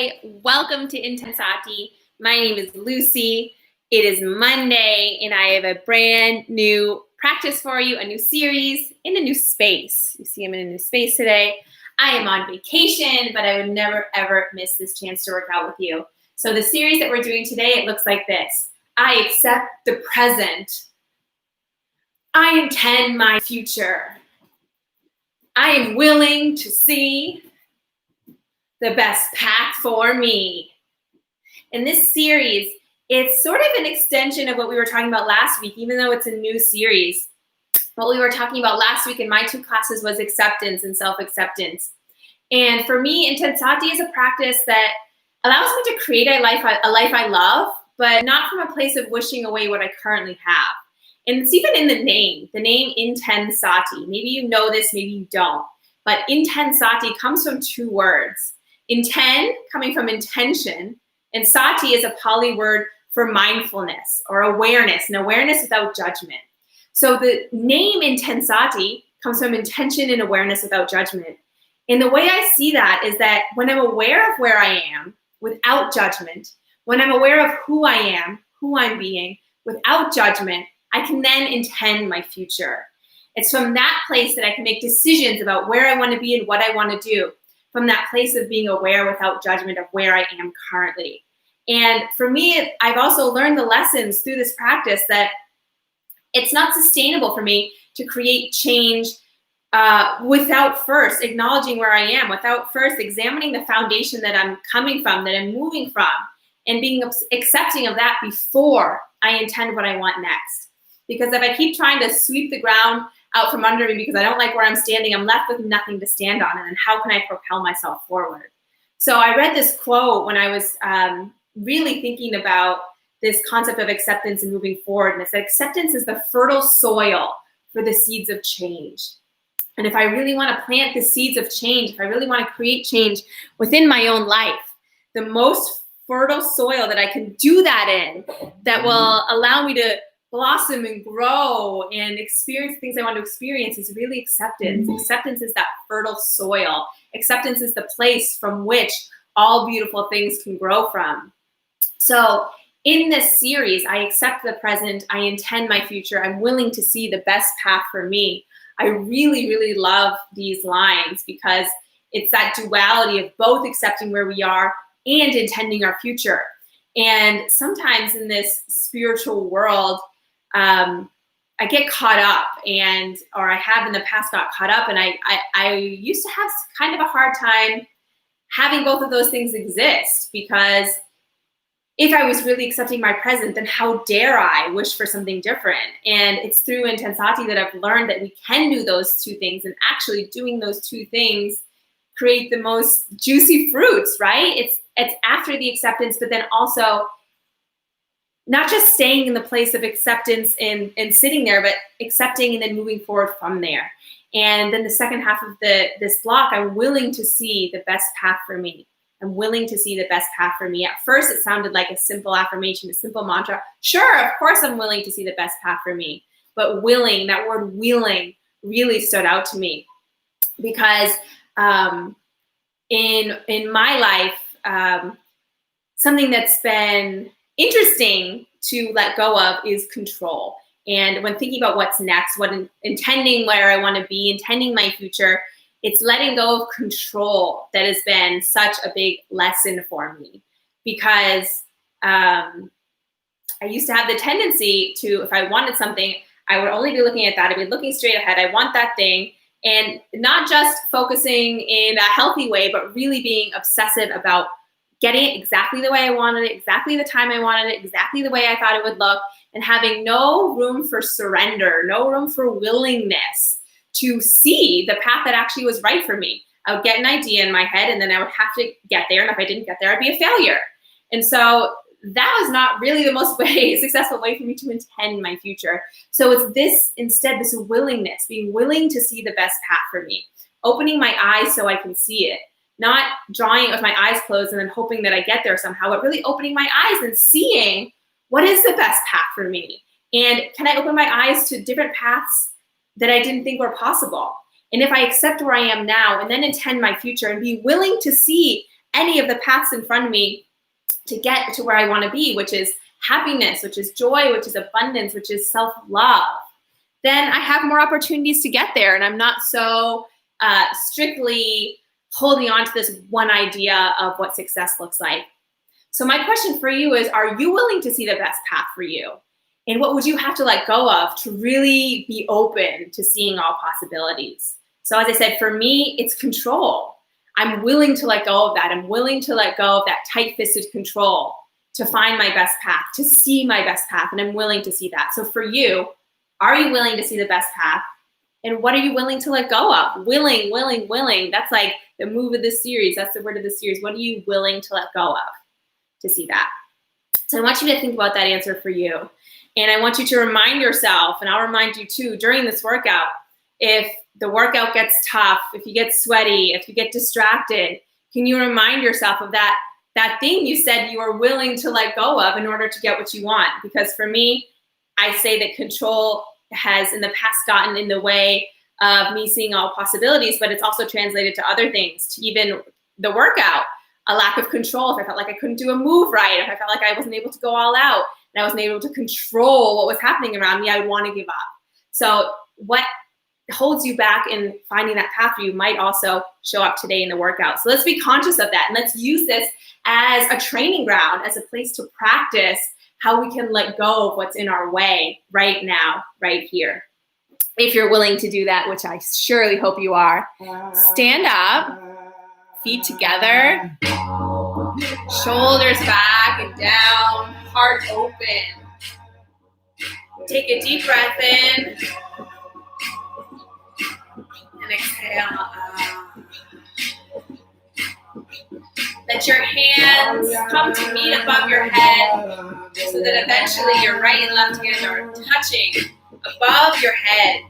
Hi, welcome to intenSati. My name is Lucy. It is Monday, and I have a brand new practice for you, a new series in a new space. You see, I'm in a new space today. I am on vacation, but I would never, ever miss this chance to work out with you. So the series that we're doing today, it looks like this. I accept the present. I intend my future. I am willing to see the best path for me. In this series, it's sort of an extension of what we were talking about last week, even though it's a new series. What we were talking about last week in my two classes was acceptance and self-acceptance. And for me, intenSati is a practice that allows me to create a life I love, but not from a place of wishing away what I currently have. And it's even in the name intenSati. Maybe you know this, maybe you don't. But intenSati comes from two words. Intend, coming from intention, and sati is a Pali word for mindfulness or awareness, and awareness without judgment. So the name intenSati comes from intention and awareness without judgment. And the way I see that is that when I'm aware of where I am without judgment, when I'm aware of who I am, who I'm being, without judgment, I can then intend my future. It's from that place that I can make decisions about where I want to be and what I want to do, from that place of being aware without judgment of where I am currently. And for me, I've also learned the lessons through this practice that it's not sustainable for me to create change without first acknowledging where I am, without first examining the foundation that I'm coming from, that I'm moving from, and being accepting of that before I intend what I want next. Because if I keep trying to sweep the ground out from under me because I don't like where I'm standing, I'm left with nothing to stand on. And then how can I propel myself forward? So I read this quote when I was really thinking about this concept of acceptance and moving forward. And it's that acceptance is the fertile soil for the seeds of change. And if I really want to plant the seeds of change, if I really want to create change within my own life, the most fertile soil that I can do that in, that will allow me to blossom and grow and experience things I want to experience, is really acceptance. Acceptance is that fertile soil. Acceptance is the place from which all beautiful things can grow from. So in this series, I accept the present, I intend my future, I'm willing to see the best path for me. I really, really love these lines because it's that duality of both accepting where we are and intending our future. And sometimes in this spiritual world, I get caught up, or I have in the past got caught up, and I used to have kind of a hard time having both of those things exist, because if I was really accepting my present, then how dare I wish for something different? And it's through intenSati that I've learned that we can do those two things, and actually doing those two things create the most juicy fruits, right? It's after the acceptance, but then also not just staying in the place of acceptance and sitting there, but accepting and then moving forward from there. And then the second half of this block, I'm willing to see the best path for me. I'm willing to see the best path for me. At first, it sounded like a simple affirmation, a simple mantra. Sure, of course I'm willing to see the best path for me. But willing, that word willing, really stood out to me. Because in my life, something that's been interesting to let go of is control. And when thinking about what's next, intending where I want to be, intending my future, it's letting go of control that has been such a big lesson for me. Because I used to have the tendency to, if I wanted something, I would only be looking at that. I'd be looking straight ahead. I want that thing. And not just focusing in a healthy way, but really being obsessive about getting it exactly the way I wanted it, exactly the time I wanted it, exactly the way I thought it would look, and having no room for surrender, no room for willingness to see the path that actually was right for me. I would get an idea in my head, and then I would have to get there, and if I didn't get there, I'd be a failure. And so that was not really the most successful way for me to intend my future. So it's this willingness, being willing to see the best path for me, opening my eyes so I can see it. Not drawing with my eyes closed and then hoping that I get there somehow, but really opening my eyes and seeing what is the best path for me. And can I open my eyes to different paths that I didn't think were possible? And if I accept where I am now and then intend my future and be willing to see any of the paths in front of me to get to where I want to be, which is happiness, which is joy, which is abundance, which is self-love, then I have more opportunities to get there. And I'm not so strictly holding on to this one idea of what success looks like. So my question for you is, are you willing to see the best path for you? And what would you have to let go of to really be open to seeing all possibilities? So as I said, for me, it's control. I'm willing to let go of that. I'm willing to let go of that tight-fisted control to find my best path, to see my best path, and I'm willing to see that. So for you, are you willing to see the best path? And what are you willing to let go of? Willing, willing, willing. That's like the move of this series. That's the word of the series. What are you willing to let go of to see that? So I want you to think about that answer for you. And I want you to remind yourself, and I'll remind you too, during this workout, if the workout gets tough, if you get sweaty, if you get distracted, can you remind yourself of that thing you said you were willing to let go of in order to get what you want? Because for me, I say that control has in the past gotten in the way of me seeing all possibilities, but it's also translated to other things, to even the workout, a lack of control. If I felt like I couldn't do a move right, if I felt like I wasn't able to go all out, and I wasn't able to control what was happening around me, I would want to give up. So what holds you back in finding that path for you might also show up today in the workout. So let's be conscious of that, and let's use this as a training ground, as a place to practice how we can let go of what's in our way right now, right here. If you're willing to do that, which I surely hope you are, stand up, feet together, shoulders back and down, heart open. Take a deep breath in and exhale out. Let your hands come to meet above your head so that eventually your right and left hand are touching above your head.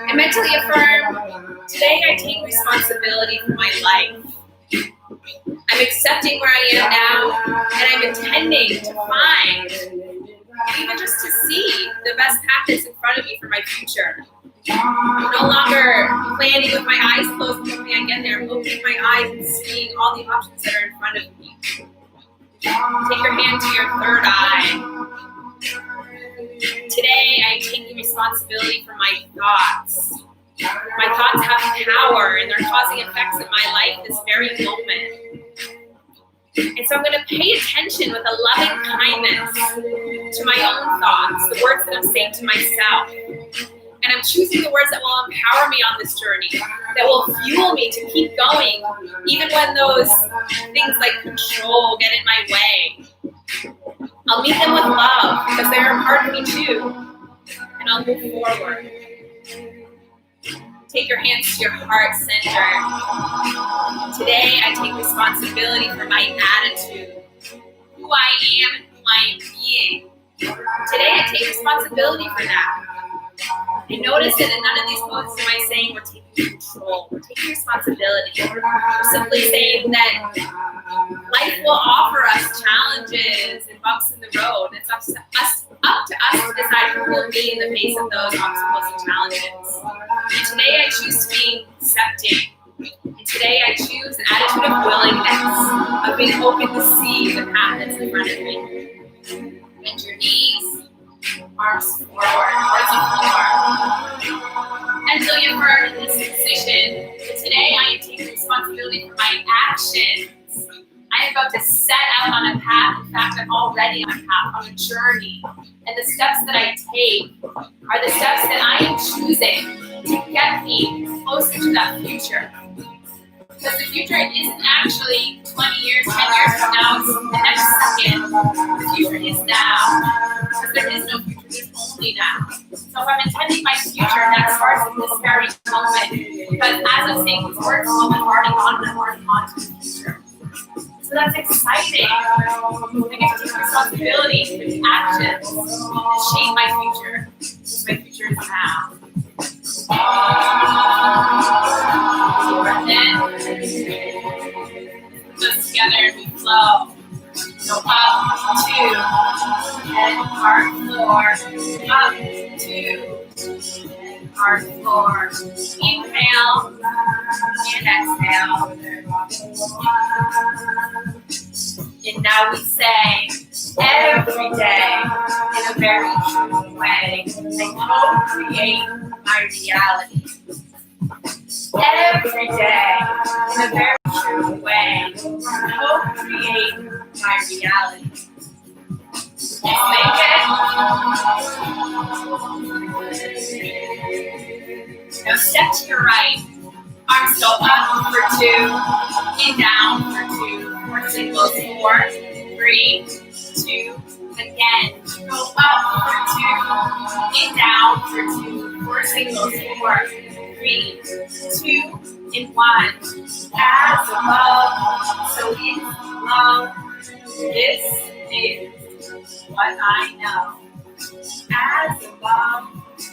And mentally affirm, today I take responsibility for my life. I'm accepting where I am now, and I'm intending to find, even just to see, the best path that's in front of me for my future. I'm no longer planning with my eyes closed and hoping I get there. I'm opening my eyes and seeing all the options that are in front of me. Take your hand to your third eye. Today, I'm taking responsibility for my thoughts. My thoughts have power, and they're causing effects in my life this very moment. And so I'm going to pay attention with a loving kindness to my own thoughts, the words that I'm saying to myself. And I'm choosing the words that will empower me on this journey, that will fuel me to keep going, even when those things like control get in my way. I'll meet them with love, because they're a part of me too. And I'll move forward. Take your hands to your heart center. Today, I take responsibility for my attitude, who I am and who I am being. Today, I take responsibility for that. And notice that in none of these poses am I saying we're taking control. We're taking responsibility. We're simply saying that life will offer us challenges and bumps in the road. It's up to us to decide who will be in the face of those obstacles and challenges. And today I choose to be accepting. And today I choose an attitude of willingness, of being open to see the path that's in front of me. Bend your knees. Arms forward towards the floor. Until you're firm in this position. Today I am taking responsibility for my actions. I am about to set out on a path. In fact, I'm already on a path, on a journey. And the steps that I take are the steps that I am choosing to get me closer to that future. Because the future isn't actually 20 years, 10 years from now, it's the next second. The future is now. Because there is no future, there's only now. So if I'm intending my future, that starts in this very moment. Because as I'm saying these words, I'm already on to the future. So that's exciting. I get to take responsibility for the actions to shape my future. Because my future is now. Breath in. Just together and we flow. So up, 2, and heart floor. Up, 2, and heart floor. Inhale and exhale. Now we say every day in a very true way. I co-create my reality. Every day in a very true way. Co-create my reality. Let's make it. Now step to your right. Arms go up for 2, and down for 2, or singles 4, 3, 2, again. Go up for 2, and down for 2, or singles 4, 3, 2, and 1. As above, so in below. This is what I know. As above,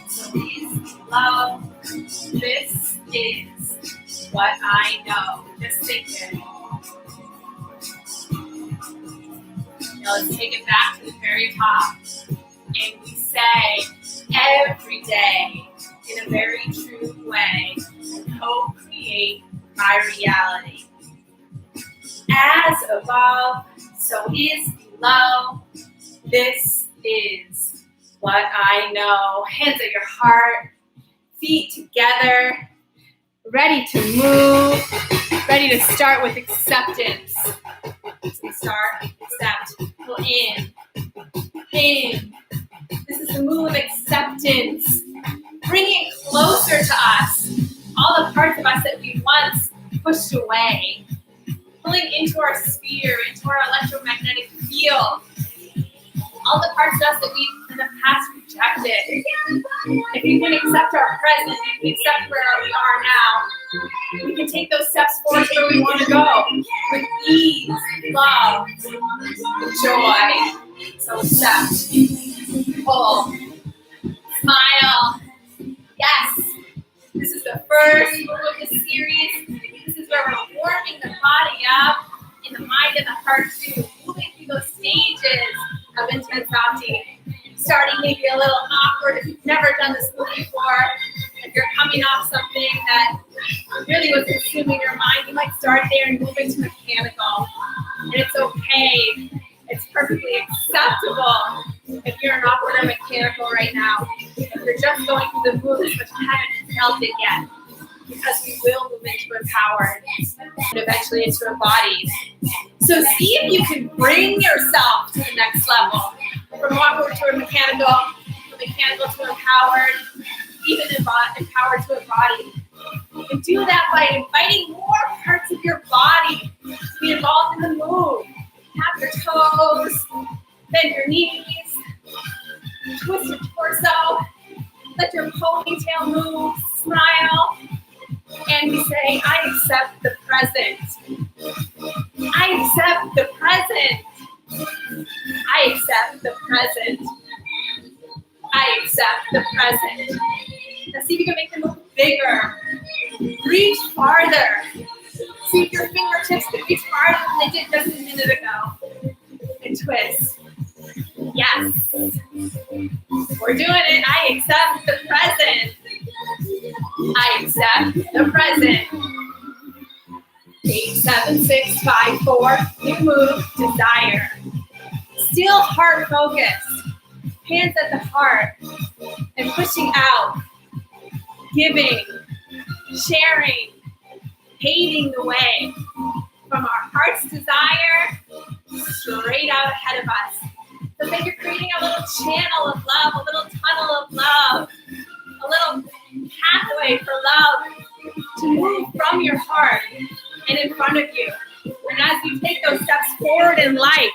so in below. This is what I know. Just think it. Now let's take it back to the very top. And we say, every day, in a very true way, co-create my reality. As above, so is below. This is what I know. Hands at your heart, feet together, ready to move, ready to start with acceptance. So we start, accept, pull in. This is the move of acceptance. Bringing closer to us all the parts of us that we once pushed away. Pulling into our sphere, into our electromagnetic field. All the parts of us that we've in the past rejected. If we can accept our present, if we can accept where we are now, we can take those steps forward to where we want to go with ease, love, joy. So accept, pull, smile. Yes, this is the first move of the series. This is where we're warming the body up and the mind and the heart too, moving through those stages of intenSati. Starting maybe a little awkward if you've never done this move before. If you're coming off something that really was consuming your mind, you might start there and move into mechanical. And it's okay. It's perfectly acceptable if you're an awkward or mechanical right now. If you're just going through the moves but you haven't felt it yet. Because we will move into empowered and eventually into embodied. So see if you can bring yourself to the next level. From awkward to a mechanical, from mechanical to empowered, even empowered to embodied. You can do that by inviting more parts of your body to be involved in the move. Tap your toes, bend your knees, twist your torso, let your ponytail move, smile. And we say, I accept the present. I accept the present. I accept the present. I accept the present. Now see if you can make the move bigger. Reach farther. See if your fingertips can reach farther than they did just a minute ago. And twist. Yes. We're doing it. I accept the present. I accept the present. 8, 7, 6, 5, 4. New move, desire. Still heart focused. Hands at the heart. And pushing out. Giving. Sharing. Paving the way. From our heart's desire straight out ahead of us. So that you're creating a little channel of love, a little tunnel of love, a little pathway for love to move from your heart and in front of you. And as you take those steps forward in life,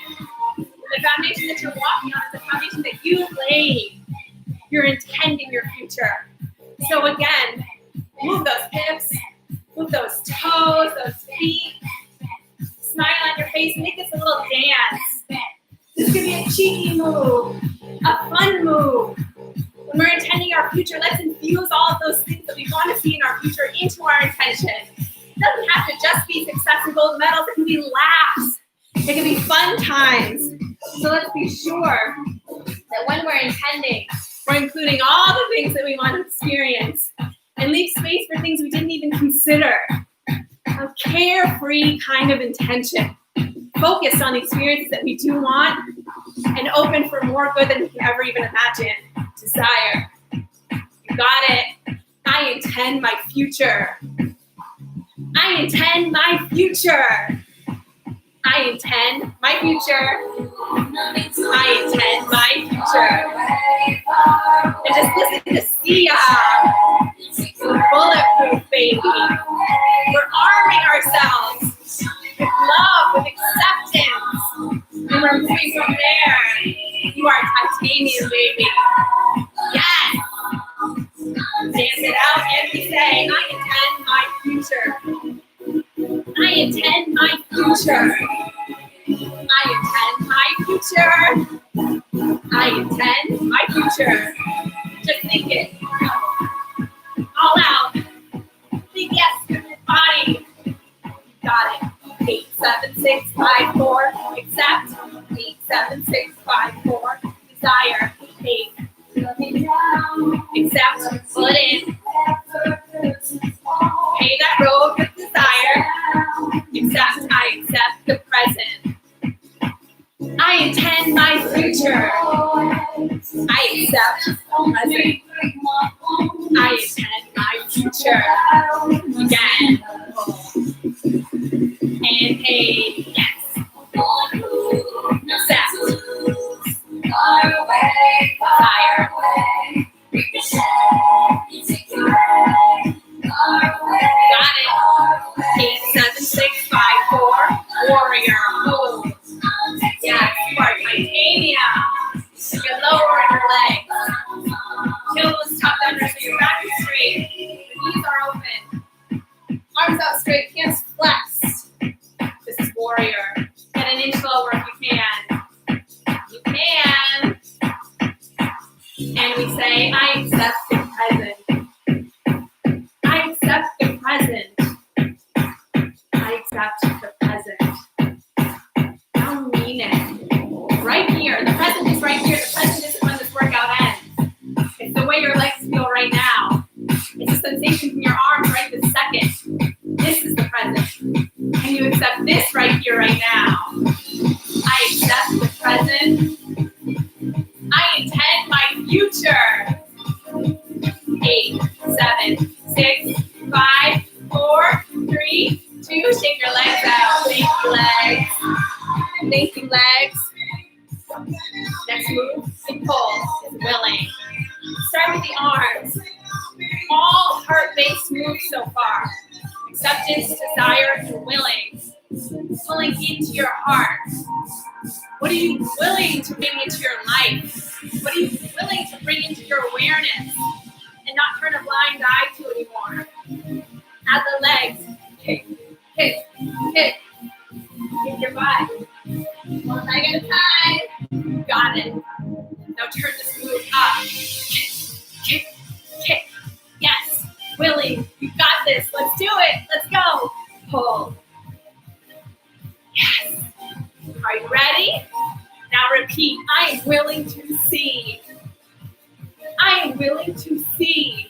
the foundation that you're walking on is the foundation that you laid. You're intending your future. So again, move those hips, move those toes, those feet, smile on your face, make this a little dance. This could be a cheeky move, a fun move. When we're intending our future, let's infuse all of those things that we want to see in our future into our intention. It doesn't have to just be success and gold medals. It can be laughs. It can be fun times. So let's be sure that when we're intending, we're including all the things that we want to experience and leave space for things we didn't even consider. A carefree kind of intention. focused on the experiences that we do want and open for more good than we can ever even imagine. Desire. You got it. I intend my future. I intend my future. I intend my future. I intend my future. And just listen to Sia. Bulletproof, baby. We're arming ourselves with love, with acceptance. And we're moving from there. You are titanium, baby. Yes. Dance it out and we say, I intend my future. I intend my future. I intend my future. I intend my future. Just think it. All out. Think yes to your body. Got it. 8, 7, 6, 5, 4. Accept. 8, 7, 6, 5, 4. Desire. 8. Accept. Pull it in. Pay that road with desire. Accept. I accept the present. I intend my future. I accept the present. I intend my future. Again. And pay. Yes. Accept. Desire. Got it. 8, 7, 6, 5, 4. Warrior. Move. Yes, you are titanium. You're lowering your legs. Heels tucked under so your back is straight. The knees are open. Arms out straight, hands flexed. This is warrior. Get an inch lower if you can. You can. And we say, I accept the present. I accept the present. I accept the present. Now mean it. Right here. The present is right here. The present isn't when this workout ends. It's the way your legs feel right now. It's the sensation in your arms right this second. This is the present. And you accept this right here, right now. I accept the present. I intend my future. 8, 7, 6, 5, 4, 3, 2. Shake your legs out. Thank legs. Facing legs. Next move, and pull is willing. Start with the arms. All heart-based moves so far. Acceptance, desire, and willing. Pulling into your heart. What are you willing to bring into your life? What are you willing to bring into your awareness? And not turn a blind eye to anymore. Add the legs. Kick, kick, kick. Kick your butt. One leg at a time. Got it. Now turn this move up. Kick, kick, kick. Yes. Willing. You got this. Let's do it. Let's go. Pull. Yes. Are you ready? Now repeat. I am willing to see. I am willing to see.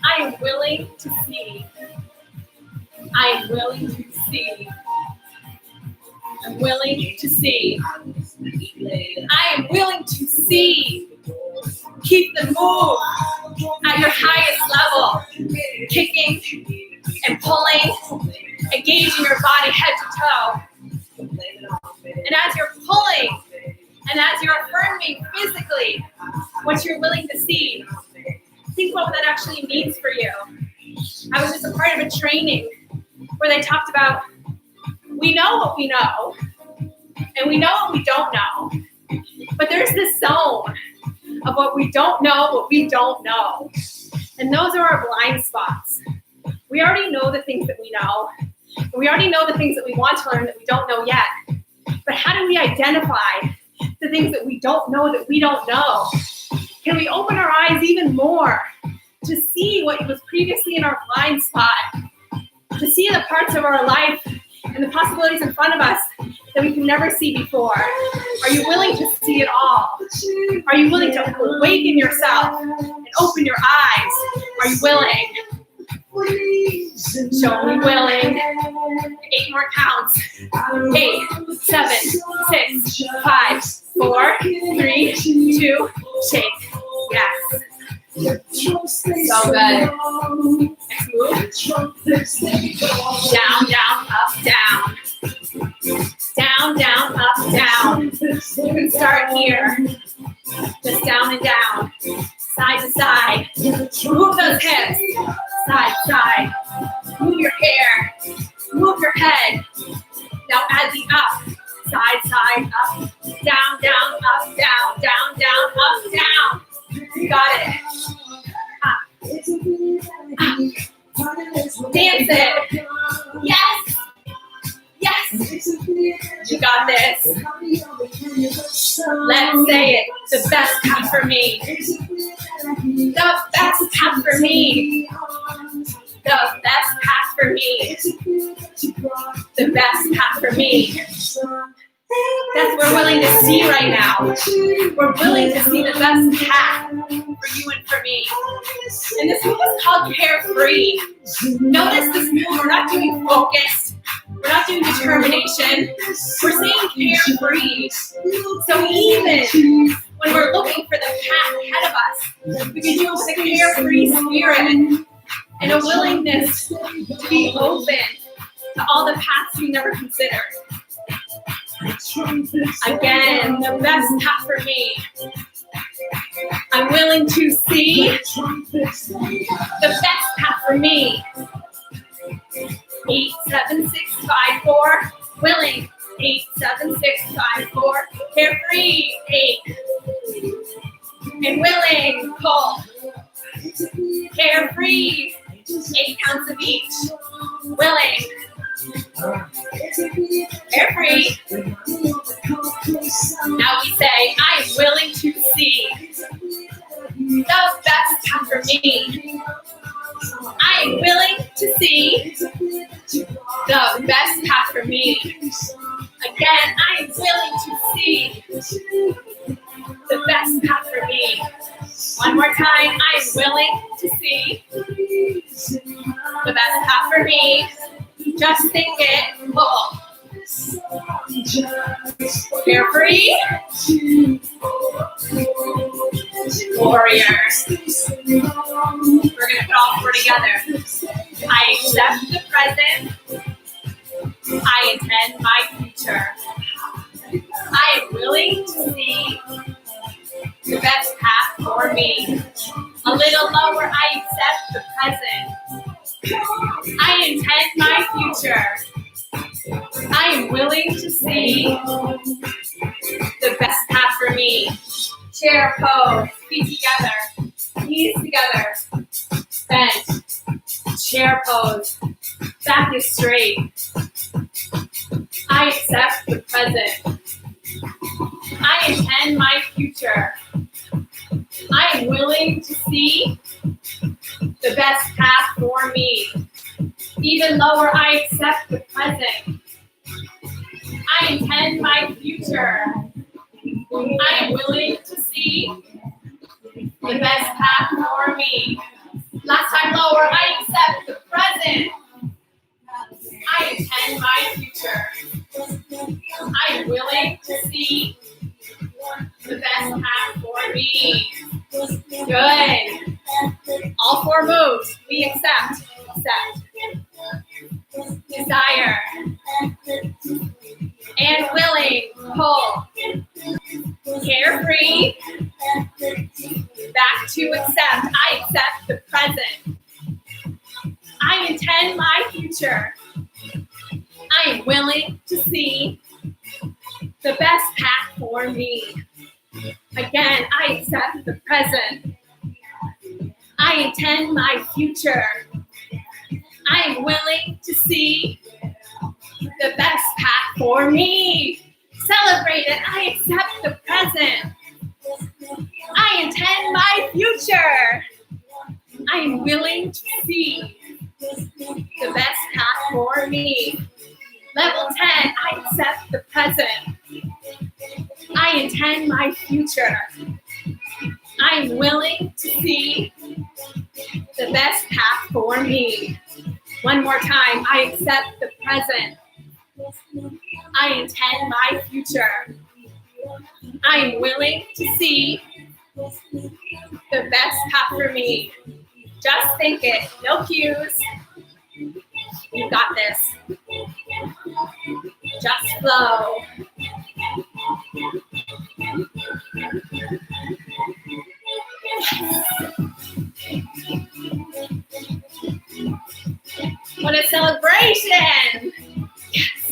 I am willing to see. I am willing to see. I'm willing to see. I am willing to see. Keep the move at your highest level. Kicking and pulling, engaging your body head to toe. And as you're pulling, and as you're affirming physically what you're willing to see, think about what that actually means for you. I was just a part of a training where they talked about we know what we know, and we know what we don't know. But there's this zone of what we don't know, And those are our blind spots. We already know the things that we know. And we already know the things that we want to learn that we don't know yet. But how do we identify the things that we don't know that we don't know? Can we open our eyes even more to see what was previously in our blind spot? To see the parts of our life and the possibilities in front of us that we can never see before. Are you willing to see it all? Are you willing to awaken yourself and open your eyes? Are you willing? Show me willing. 8 more counts. 8, 7, 6, 5, 4, 3, 2, shake. Yes. So good. Next move. Down, down, up, down. Down, down, up, down. You can start here. Just down and down. Side to side. Move those hips. Side, side. Move your hair. Move your head. Now add the up. Side, side, up. Down, down, up, down. Down, down, up, down. You got it. Up. Up. Dance it. Yes. Yes. You got this. Let's say it. The best path for me. The best path for me. The best path for me. The best path for me. That's what we're willing to see right now. We're willing to see the best path for you and for me. And this move is called carefree. Notice this move, we're not doing focused. We're not doing determination. We're saying carefree. So even when we're looking for the path ahead of us, we can do it with a carefree spirit and a willingness to be open to all the paths we never considered. Again, the best path for me. I'm willing to see the best path for me. 8, 7, 6, 5, 4. Willing. 8, 7, 6, 5, 4. Carefree. 8. And willing. Pull. Carefree. 8 counts of each. Willing. Carefree. Now we say, I am willing to see the best path for me. I am willing to see the best path for me. Again, I am willing to see the best path for me. One more time, I am willing to see the best path for me. Just think it. Pull. Carefree. Warrior. We're going to put all 4 together. I accept the present. I intend my future. I am willing to see the best path for me. A little lower, I accept the present. I intend my future. I am willing to see the best path for me. Chair pose, feet together, knees together, bent, chair pose, back is straight. I accept the present. I intend my future. I am willing to see the best path for me. Even lower, I accept the present. I intend my future. I am willing to see the best path for me. Last time lower, I accept the present. I intend my future. I am willing to see the best path for me. Good. All 4 moves. We accept. Desire. And willing. Pull. Carefree. Back to accept. I accept the present. I intend my future. I am willing to see the best path for me. Again, I accept the present. I intend my future. I am willing to see the best path for me. Celebrate it. I accept the present. I intend my future. I am willing to see the best path for me. Level 10, I accept the present. I intend my future. I am willing to see the best path for me. One more time. I accept the present. I intend my future. I am willing to see the best path for me. Just think it. No cues. You got this. Just flow. What a celebration! Yes.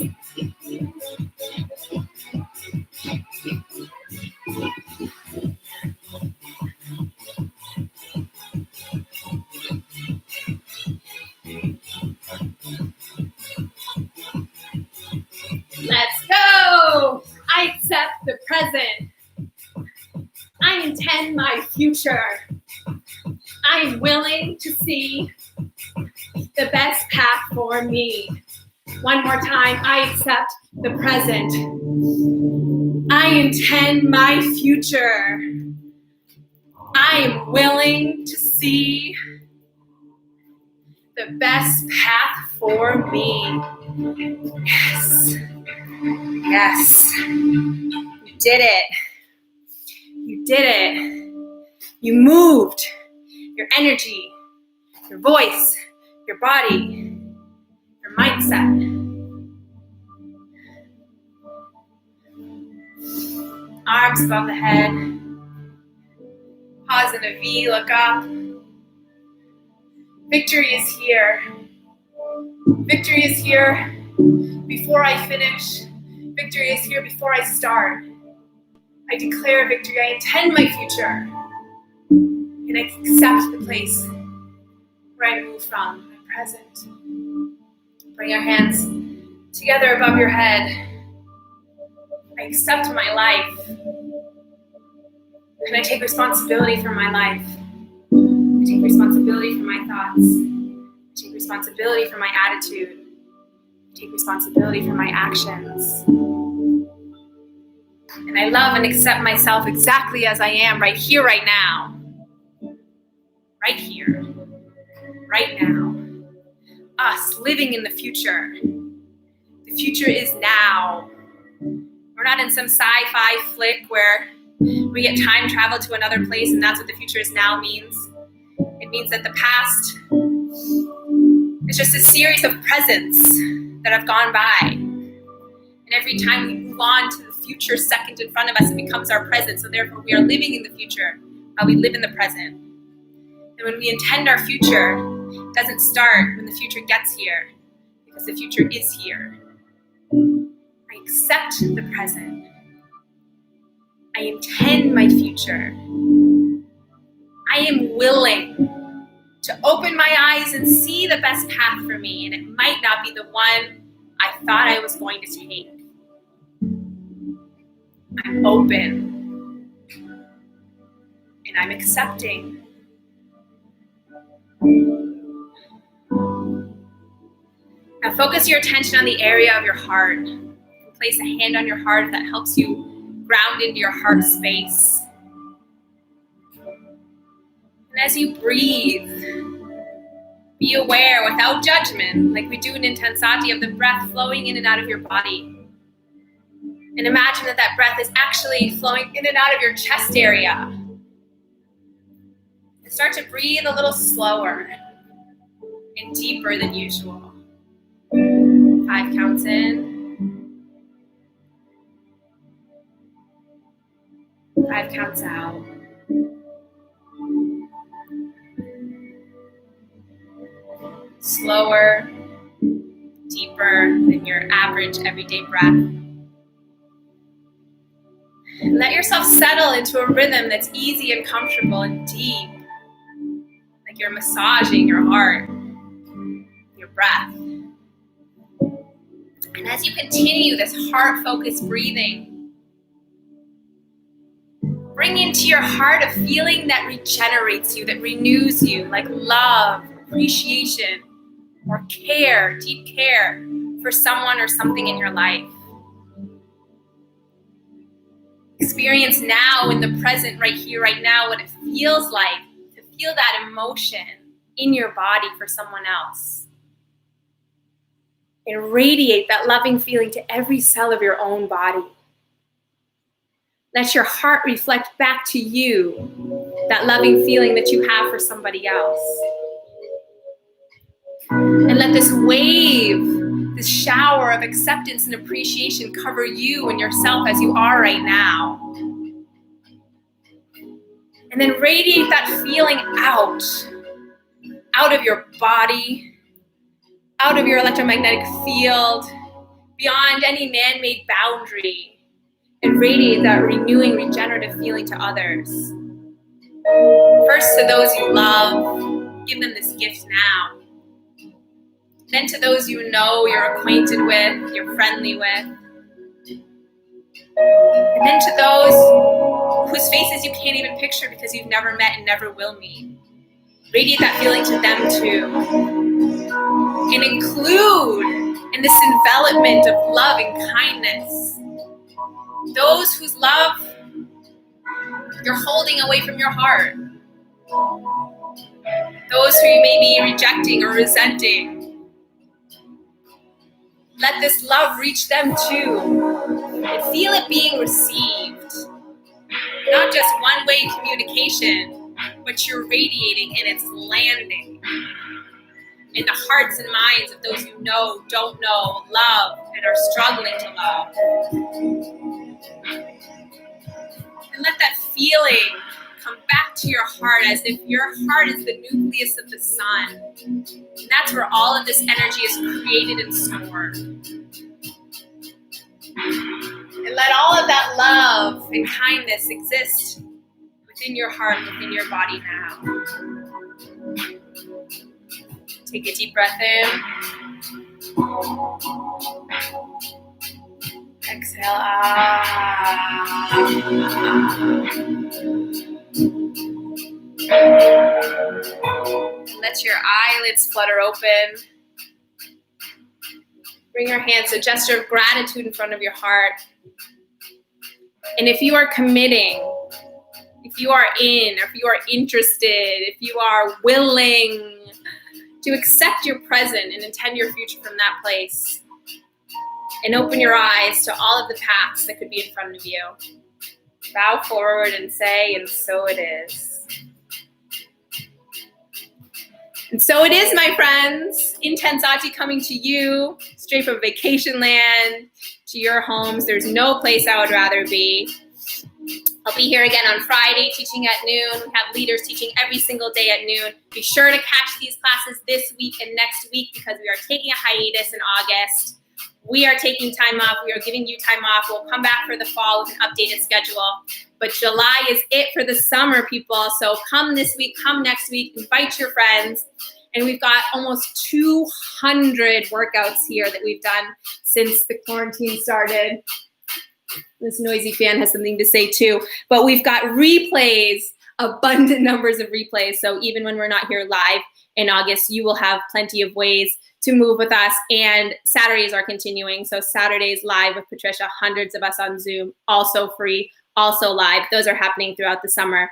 Let's go! I accept the present. I intend my future. I am willing to see the best path for me. One more time. I accept the present. I intend my future. I am willing to see the best path for me. Yes. Yes. You did it. You did it. You moved your energy, your voice, your body, your mindset. Arms above the head. Pause in a V, look up. Victory is here. Victory is here before I finish. Victory is here before I start. I declare victory. I intend my future. And I accept the place where I move from, my present. Bring your hands together above your head. I accept my life. And I take responsibility for my life. I take responsibility for my thoughts. I take responsibility for my attitude. I take responsibility for my actions. And I love and accept myself exactly as I am right here, right now. Right here, right now. Us living in the future. The future is now. We're not in some sci-fi flick where we get time travel to another place and that's what the future is now means. It means that the past is just a series of presents that have gone by. And every time we move on to the future second in front of us, it becomes our present. So therefore we are living in the future while we live in the present. And when we intend our future, it doesn't start when the future gets here, because the future is here. I accept the present. I intend my future. I am willing to open my eyes and see the best path for me, and it might not be the one I thought I was going to take. I'm open, and I'm accepting. Now focus your attention on the area of your heart. Place a hand on your heart if that helps you ground into your heart space. And as you breathe, be aware without judgment, like we do in intenSati, of the breath flowing in and out of your body. And imagine that that breath is actually flowing in and out of your chest area. And start to breathe a little slower and deeper than usual. 5 counts in. 5 counts out. Slower, deeper than your average everyday breath. And let yourself settle into a rhythm that's easy and comfortable and deep. Like you're massaging your heart, your breath. And as you continue this heart-focused breathing, bring into your heart a feeling that regenerates you, that renews you, like love, appreciation, or care, deep care for someone or something in your life. Experience now in the present, right here, right now, what it feels like to feel that emotion in your body for someone else. and radiate that loving feeling to every cell of your own body. Let your heart reflect back to you that loving feeling that you have for somebody else. And let this wave, this shower of acceptance and appreciation cover you and yourself as you are right now. And then radiate that feeling out of your body, out of your electromagnetic field, beyond any man-made boundary, and radiate that renewing, regenerative feeling to others. First to those you love, give them this gift now. Then to those you know, you're acquainted with, you're friendly with. And then to those whose faces you can't even picture because you've never met and never will meet. Radiate that feeling to them too. And include in this envelopment of love and kindness those whose love you're holding away from your heart. Those who you may be rejecting or resenting. Let this love reach them too. And feel it being received. Not just one-way communication, but you're radiating and it's landing in the hearts and minds of those you know, don't know, love, and are struggling to love. And let that feeling come back to your heart as if your heart is the nucleus of the sun. And that's where all of this energy is created and stored. And let all of that love and kindness exist within your heart, within your body now. Take a deep breath in. Exhale out. Let your eyelids flutter open. Bring your hands to a gesture of gratitude in front of your heart. And if you are committing, if you are in, or if you are interested, if you are willing to accept your present and intend your future from that place, and open your eyes to all of the paths that could be in front of you, bow forward and say, and so it is. And so it is, my friends. intenSati coming to you, straight from vacation land to your homes. There's no place I would rather be. I'll be here again on Friday teaching at noon. We have leaders teaching every single day at noon. Be sure to catch these classes this week and next week because we are taking a hiatus in August. We are taking time off. We are giving you time off. We'll come back for the fall with an updated schedule. But July is it for the summer, people. So come this week, come next week, invite your friends. And we've got almost 200 workouts here that we've done since the quarantine started. This noisy fan has something to say too. But we've got replays, abundant numbers of replays. So even when we're not here live in August, you will have plenty of ways to move with us. And Saturdays are continuing. So Saturdays live with Patricia, hundreds of us on Zoom, also free, also live. Those are happening throughout the summer.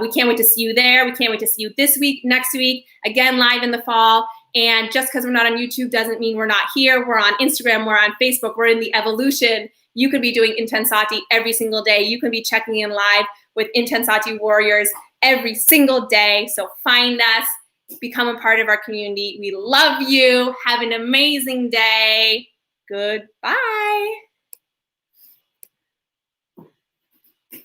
We can't wait to see you there. We can't wait to see you this week, next week, again, live in the fall. And just because we're not on YouTube doesn't mean we're not here. We're on Instagram, we're on Facebook, we're in the evolution. You could be doing intenSati every single day. You can be checking in live with intenSati warriors every single day. So find us, become a part of our community. We love you. Have an amazing day. Goodbye.